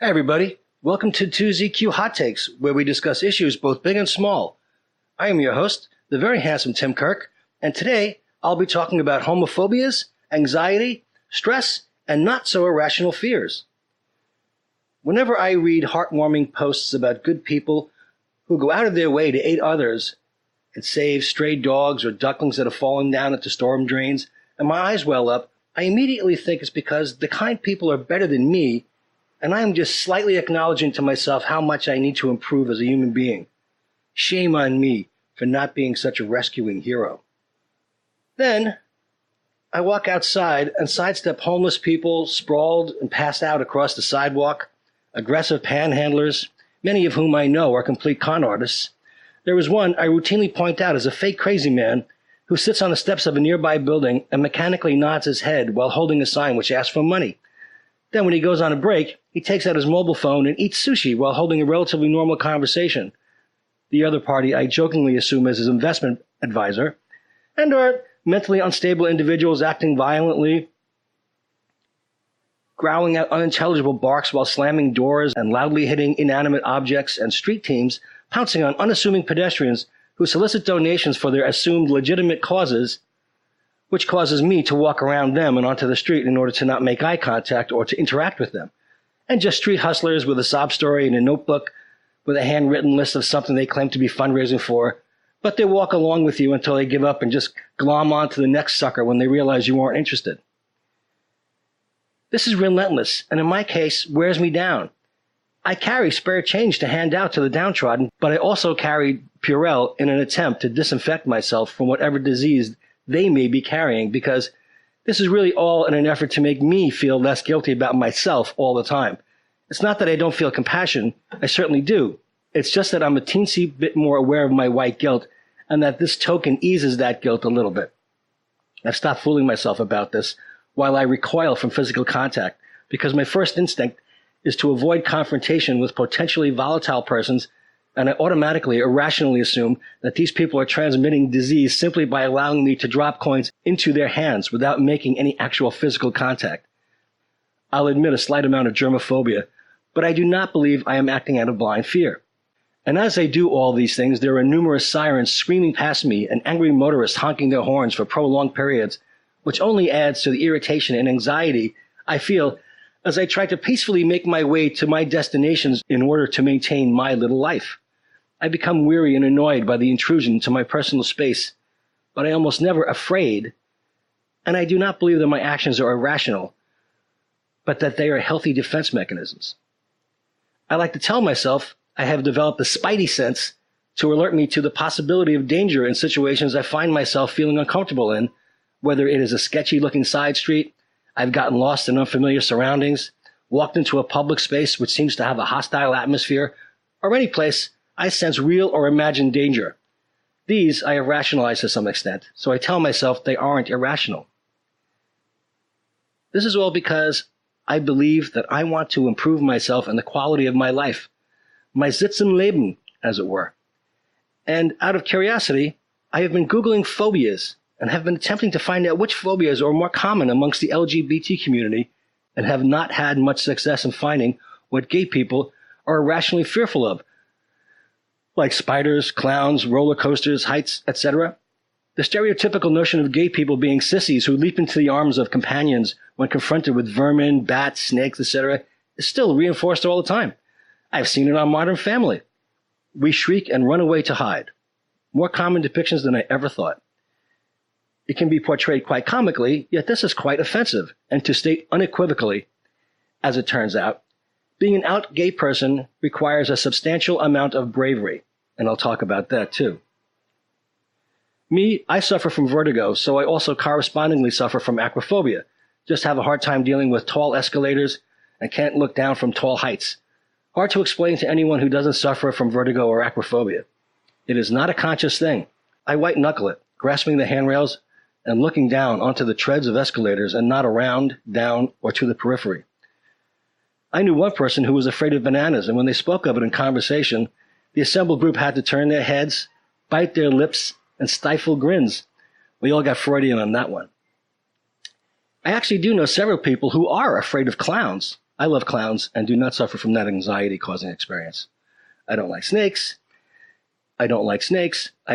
Hi everybody, welcome to 2ZQ Hot Takes, where we discuss issues both big and small. I am your host, the very handsome Tim Kirk, and today I'll be talking about homophobias, anxiety, stress, and not so irrational fears. Whenever I read heartwarming posts about good people who go out of their way to aid others and save stray dogs or ducklings that have fallen down into storm drains, and my eyes well up, I immediately think it's because the kind people are better than me, and I am just slightly acknowledging to myself how much I need to improve as a human being. Shame on me for not being such a rescuing hero. Then, I walk outside and sidestep homeless people sprawled and passed out across the sidewalk, aggressive panhandlers, many of whom I know are complete con artists. There is one I routinely point out as a fake crazy man who sits on the steps of a nearby building and mechanically nods his head while holding a sign which asks for money. Then when he goes on a break, he takes out his mobile phone and eats sushi while holding a relatively normal conversation. The other party I jokingly assume is his investment advisor, and are mentally unstable individuals acting violently, growling out unintelligible barks while slamming doors and loudly hitting inanimate objects, and street teams pouncing on unassuming pedestrians who solicit donations for their assumed legitimate causes, which causes me to walk around them and onto the street in order to not make eye contact or to interact with them. And just street hustlers with a sob story and a notebook with a handwritten list of something they claim to be fundraising for, but they walk along with you until they give up and just glom on to the next sucker when they realize you aren't interested. This is relentless, and in my case, wears me down. I carry spare change to hand out to the downtrodden, but I also carry Purell in an attempt to disinfect myself from whatever disease they may be carrying, because this is really all in an effort to make me feel less guilty about myself all the time. It's not that I don't feel compassion. I certainly do. It's just that I'm a teensy bit more aware of my white guilt, and that this token eases that guilt a little bit. I've stopped fooling myself about this while I recoil from physical contact, because my first instinct is to avoid confrontation with potentially volatile persons, and I automatically, irrationally assume that these people are transmitting disease simply by allowing me to drop coins into their hands without making any actual physical contact. I'll admit a slight amount of germophobia, but I do not believe I am acting out of blind fear. And as I do all these things, there are numerous sirens screaming past me and angry motorists honking their horns for prolonged periods, which only adds to the irritation and anxiety I feel as I try to peacefully make my way to my destinations in order to maintain my little life. I become weary and annoyed by the intrusion to my personal space, but I almost never afraid, and I do not believe that my actions are irrational, but that they are healthy defense mechanisms. I like to tell myself I have developed a spidey sense to alert me to the possibility of danger in situations I find myself feeling uncomfortable in, whether it is a sketchy-looking side street, I've gotten lost in unfamiliar surroundings, walked into a public space which seems to have a hostile atmosphere, or any place I sense real or imagined danger. These I have rationalized to some extent, so I tell myself they aren't irrational. This is all because I believe that I want to improve myself and the quality of my life, my Sitzenleben, as it were. And out of curiosity, I have been Googling phobias and have been attempting to find out which phobias are more common amongst the LGBT community, and have not had much success in finding what gay people are irrationally fearful of, like spiders, clowns, roller coasters, heights, etc. The stereotypical notion of gay people being sissies who leap into the arms of companions when confronted with vermin, bats, snakes, etc. is still reinforced all the time. I've seen it on Modern Family. We shriek and run away to hide. More common depictions than I ever thought. It can be portrayed quite comically, yet this is quite offensive, and to state unequivocally, as it turns out, being an out gay person requires a substantial amount of bravery, and I'll talk about that too. Me, I suffer from vertigo, so I also correspondingly suffer from acrophobia. Just have a hard time dealing with tall escalators and can't look down from tall heights. Hard to explain to anyone who doesn't suffer from vertigo or acrophobia. It is not a conscious thing. I white knuckle it, grasping the handrails and looking down onto the treads of escalators and not around, down, or to the periphery. I knew one person who was afraid of bananas, and when they spoke of it in conversation, The assembled group had to turn their heads, bite their lips, and stifle grins. We all got Freudian on that one. I actually do know several people who are afraid of clowns. I love clowns and do not suffer from that anxiety-causing experience. I don't like snakes. I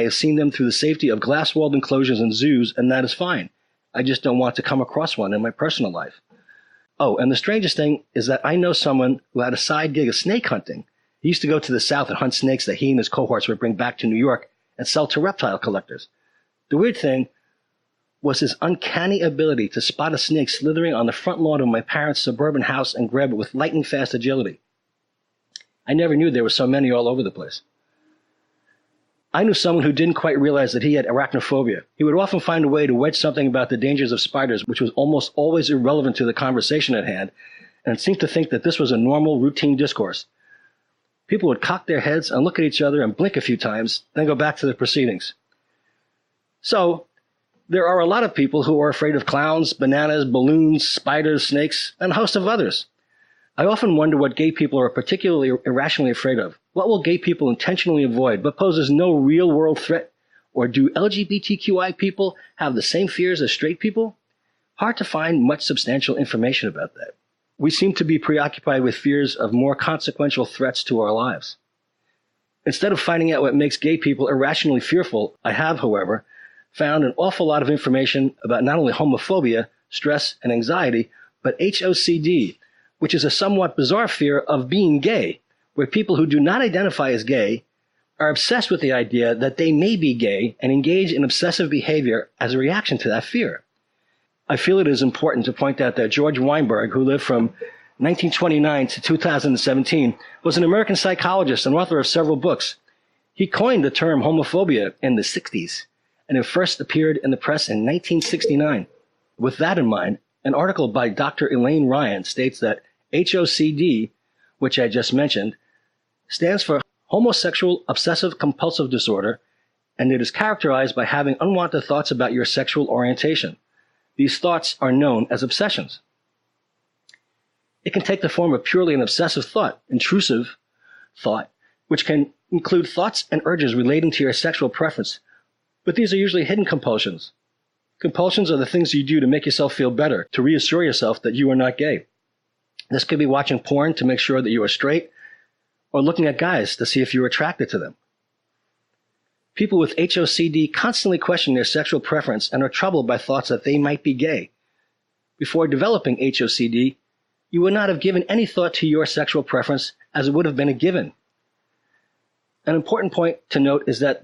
have seen them through the safety of glass-walled enclosures and zoos, and that is fine. I just don't want to come across one in my personal life. Oh, and the strangest thing is that I know someone who had a side gig of snake hunting. He used to go to the south and hunt snakes that he and his cohorts would bring back to New York and sell to reptile collectors. The weird thing was his uncanny ability to spot a snake slithering on the front lawn of my parents' suburban house and grab it with lightning-fast agility. I never knew there were so many all over the place. I knew someone who didn't quite realize that he had arachnophobia. He would often find a way to wedge something about the dangers of spiders, which was almost always irrelevant to the conversation at hand, and seemed to think that this was a normal, routine discourse. People would cock their heads and look at each other and blink a few times, then go back to the proceedings. So, there are a lot of people who are afraid of clowns, bananas, balloons, spiders, snakes, and a host of others. I often wonder what gay people are particularly irrationally afraid of. What will gay people intentionally avoid but poses no real-world threat? Or do LGBTQI people have the same fears as straight people? Hard to find much substantial information about that. We seem to be preoccupied with fears of more consequential threats to our lives. Instead of finding out what makes gay people irrationally fearful, I have, however, found an awful lot of information about not only homophobia, stress, and anxiety, but HOCD, which is a somewhat bizarre fear of being gay, where people who do not identify as gay are obsessed with the idea that they may be gay and engage in obsessive behavior as a reaction to that fear. I feel it is important to point out that George Weinberg, who lived from 1929 to 2017, was an American psychologist and author of several books. He coined the term homophobia in the 60s, and it first appeared in the press in 1969. With that in mind, an article by Dr. Elaine Ryan states that HOCD, which I just mentioned, stands for homosexual obsessive-compulsive disorder, and it is characterized by having unwanted thoughts about your sexual orientation. These thoughts are known as obsessions. It can take the form of purely an obsessive thought, intrusive thought, which can include thoughts and urges relating to your sexual preference, but these are usually hidden compulsions. Compulsions are the things you do to make yourself feel better, to reassure yourself that you are not gay. This could be watching porn to make sure that you are straight, or looking at guys to see if you're attracted to them. People with HOCD constantly question their sexual preference and are troubled by thoughts that they might be gay. Before developing HOCD, you would not have given any thought to your sexual preference as it would have been a given. An important point to note is that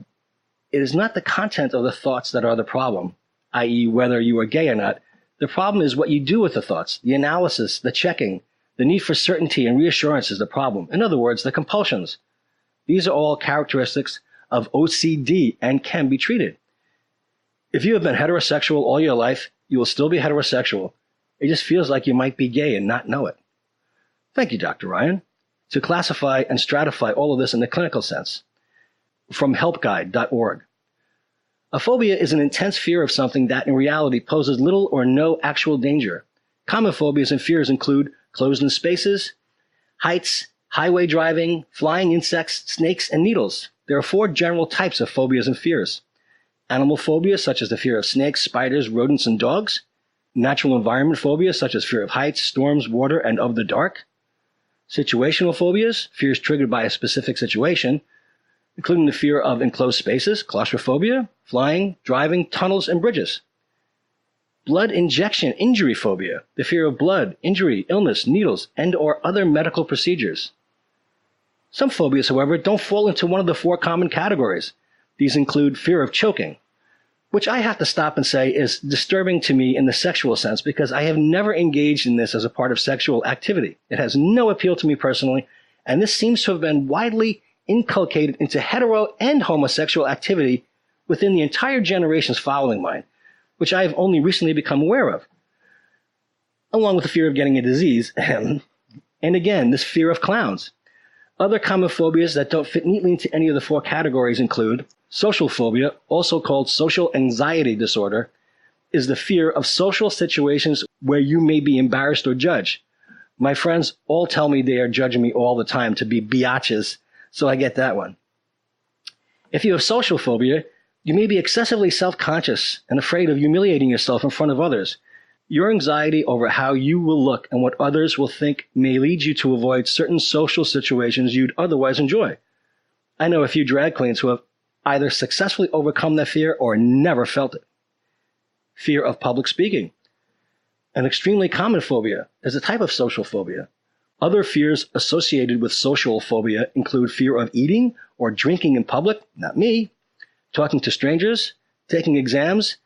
it is not the content of the thoughts that are the problem, i.e. whether you are gay or not. The problem is what you do with the thoughts, the analysis, the checking. The need for certainty and reassurance is the problem. In other words, the compulsions. These are all characteristics of OCD and can be treated. If you have been heterosexual all your life, you will still be heterosexual. It just feels like you might be gay and not know it. Thank you, Dr. Ryan. To classify and stratify all of this in the clinical sense. From helpguide.org. A phobia is an intense fear of something that in reality poses little or no actual danger. Common phobias and fears include closed-in spaces, heights, highway driving, flying insects, snakes, and needles. There are 4 general types of phobias and fears. Animal phobias, such as the fear of snakes, spiders, rodents, and dogs. Natural environment phobias, such as fear of heights, storms, water, and of the dark. Situational phobias, fears triggered by a specific situation, including the fear of enclosed spaces, claustrophobia, flying, driving, tunnels, and bridges. Blood injection injury phobia, the fear of blood, injury, illness, needles, and or other medical procedures. Some phobias, however, don't fall into one of the 4 common categories. These include fear of choking, which I have to stop and say is disturbing to me in the sexual sense because I have never engaged in this as a part of sexual activity. It has no appeal to me personally, and this seems to have been widely inculcated into hetero and homosexual activity within the entire generations following mine, which I have only recently become aware of, along with the fear of getting a disease, and again, this fear of clowns. Other common phobias that don't fit neatly into any of the 4 categories include social phobia, also called social anxiety disorder, is the fear of social situations where you may be embarrassed or judged. My friends all tell me they are judging me all the time to be biatches, so I get that one. If you have social phobia, you may be excessively self-conscious and afraid of humiliating yourself in front of others. Your anxiety over how you will look and what others will think may lead you to avoid certain social situations you'd otherwise enjoy. I know a few drag queens who have either successfully overcome that fear or never felt it. Fear of public speaking. An extremely common phobia is a type of social phobia. Other fears associated with social phobia include fear of eating or drinking in public, not me, talking to strangers, taking exams,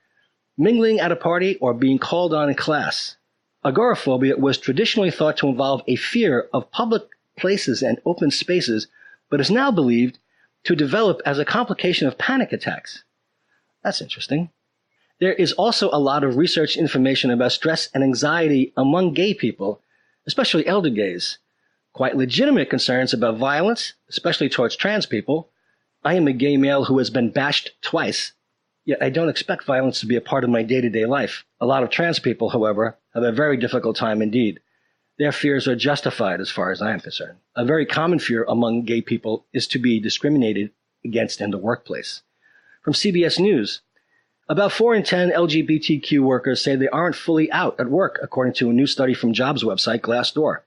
mingling at a party, or being called on in class. Agoraphobia was traditionally thought to involve a fear of public places and open spaces, but is now believed to develop as a complication of panic attacks. That's interesting. There is also a lot of research information about stress and anxiety among gay people, especially elder gays. Quite legitimate concerns about violence, especially towards trans people. I am a gay male who has been bashed twice, yet I don't expect violence to be a part of my day-to-day life. A lot of trans people, however, have a very difficult time indeed. Their fears are justified as far as I am concerned. A very common fear among gay people is to be discriminated against in the workplace. From CBS News, about 4 in 10 LGBTQ workers say they aren't fully out at work, according to a new study from jobs website Glassdoor.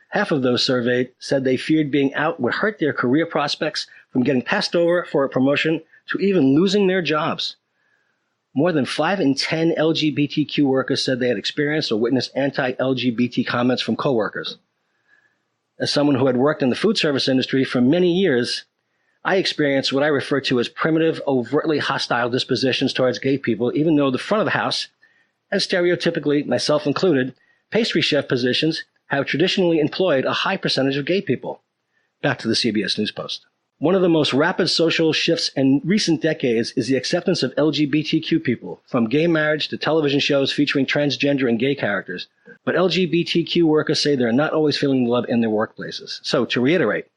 Half of those surveyed said they feared being out would hurt their career prospects, from getting passed over for a promotion to even losing their jobs. More than 5 in 10 LGBTQ workers said they had experienced or witnessed anti-LGBT comments from coworkers. As someone who had worked in the food service industry for many years, I experienced what I refer to as primitive, overtly hostile dispositions towards gay people, even though the front of the house, and stereotypically, myself included, pastry chef positions have traditionally employed a high percentage of gay people. Back to the CBS News Post. One of the most rapid social shifts in recent decades is the acceptance of LGBTQ people, from gay marriage to television shows featuring transgender and gay characters. But LGBTQ workers say they're not always feeling love in their workplaces. So, to reiterate,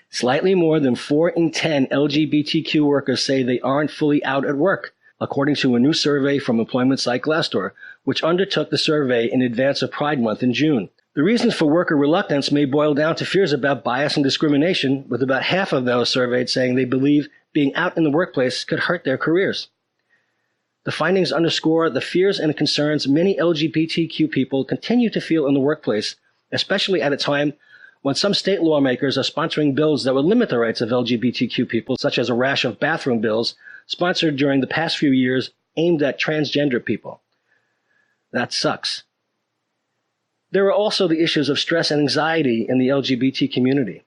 slightly more than 4 in 10 LGBTQ workers say they aren't fully out at work, according to a new survey from employment site Glassdoor, which undertook the survey in advance of Pride Month in June. The reasons for worker reluctance may boil down to fears about bias and discrimination, with about half of those surveyed saying they believe being out in the workplace could hurt their careers. The findings underscore the fears and concerns many LGBTQ people continue to feel in the workplace, especially at a time when some state lawmakers are sponsoring bills that would limit the rights of LGBTQ people, such as a rash of bathroom bills sponsored during the past few years aimed at transgender people. That sucks. There are also the issues of stress and anxiety in the LGBT community.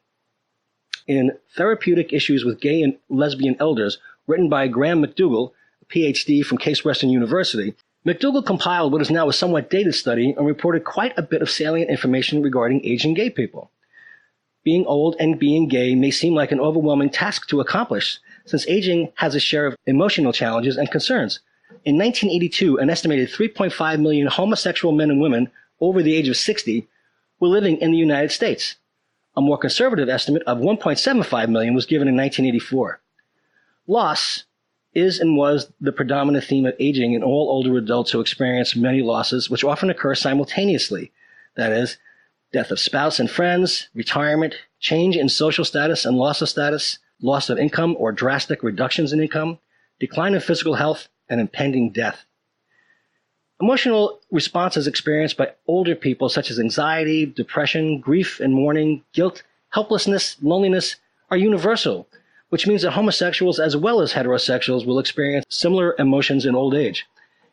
In Therapeutic Issues with Gay and Lesbian Elders, written by Graham McDougall, a PhD from Case Western University, McDougall compiled what is now a somewhat dated study and reported quite a bit of salient information regarding aging gay people. Being old and being gay may seem like an overwhelming task to accomplish, since aging has a share of emotional challenges and concerns. In 1982, an estimated 3.5 million homosexual men and women over the age of 60 were living in the United States. A more conservative estimate of 1.75 million was given in 1984. Loss is and was the predominant theme of aging in all older adults who experience many losses, which often occur simultaneously. That is, death of spouse and friends, retirement, change in social status and loss of status, loss of income or drastic reductions in income, decline in physical health, and impending death. Emotional responses experienced by older people, such as anxiety, depression, grief and mourning, guilt, helplessness, loneliness, are universal, which means that homosexuals as well as heterosexuals will experience similar emotions in old age.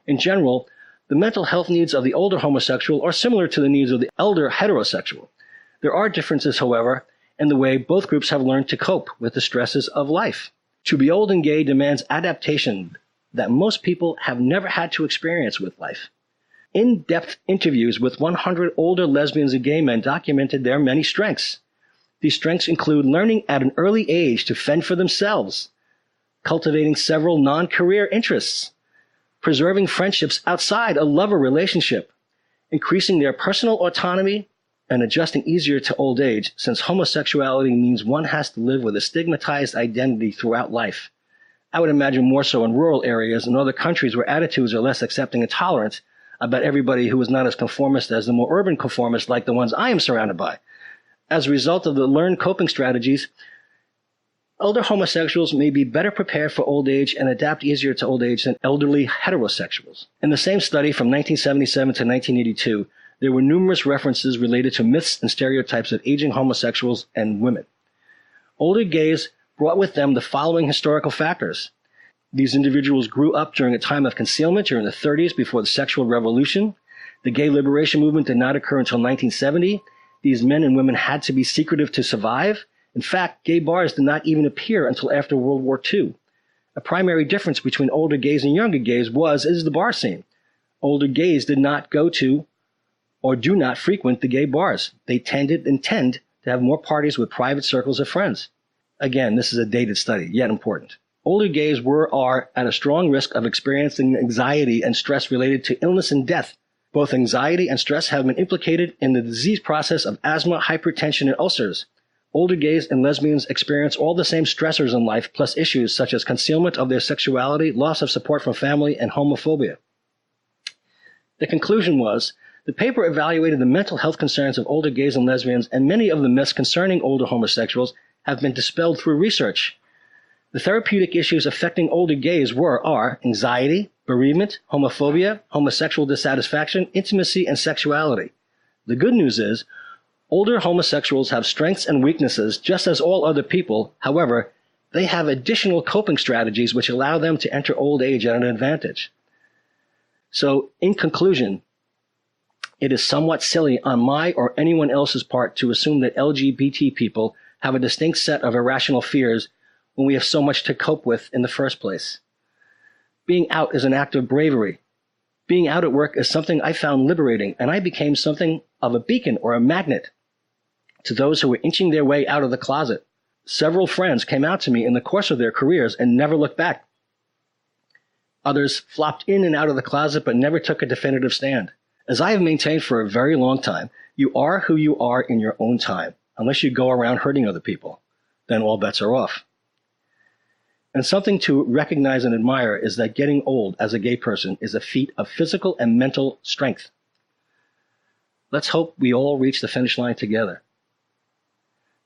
In general, the mental health needs of the older homosexual are similar to the needs of the elder heterosexual. There are differences, however, in the way both groups have learned to cope with the stresses of life. To be old and gay demands adaptation that most people have never had to experience with life. In-depth interviews with 100 older lesbians and gay men documented their many strengths. These strengths include learning at an early age to fend for themselves, cultivating several non-career interests, preserving friendships outside a lover relationship, increasing their personal autonomy, and adjusting easier to old age, since homosexuality means one has to live with a stigmatized identity throughout life. I would imagine more so in rural areas and other countries where attitudes are less accepting and tolerant about everybody who is not as conformist as the more urban conformists like the ones I am surrounded by. As a result of the learned coping strategies, Older homosexuals may be better prepared for old age and adapt easier to old age than elderly heterosexuals. In the same study from 1977 to 1982, there were numerous references related to myths and stereotypes of aging homosexuals and women. Older gays brought with them the following historical factors. These individuals grew up during a time of concealment during the 30s before the sexual revolution. The gay liberation movement did not occur until 1970. These men and women had to be secretive to survive. In fact, gay bars did not even appear until after World War II. A primary difference between older gays and younger gays is the bar scene. Older gays did not go to or do not frequent the gay bars. They tend to have more parties with private circles of friends. Again, this is a dated study, yet important. Older gays are at a strong risk of experiencing anxiety and stress related to illness and death. Both anxiety and stress have been implicated in the disease process of asthma, hypertension, and ulcers. Older gays and lesbians experience all the same stressors in life, plus issues such as concealment of their sexuality, loss of support from family, and homophobia. The conclusion was, the paper evaluated the mental health concerns of older gays and lesbians, and many of the myths concerning older homosexuals have been dispelled through research. The therapeutic issues affecting older gays are anxiety, bereavement, homophobia, homosexual dissatisfaction, intimacy, and sexuality. The good news is, older homosexuals have strengths and weaknesses just as all other people. However, they have additional coping strategies which allow them to enter old age at an advantage. So, in conclusion, it is somewhat silly on my or anyone else's part to assume that LGBT people have a distinct set of irrational fears when we have so much to cope with in the first place. Being out is an act of bravery. Being out at work is something I found liberating, and I became something of a beacon or a magnet to those who were inching their way out of the closet. Several friends came out to me in the course of their careers and never looked back. Others flopped in and out of the closet but never took a definitive stand. As I have maintained for a very long time, you are who you are in your own time, unless you go around hurting other people. Then all bets are off. And something to recognize and admire is that getting old as a gay person is a feat of physical and mental strength. Let's hope we all reach the finish line together.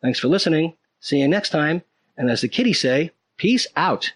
Thanks for listening. See you next time. And as the kiddies say, peace out.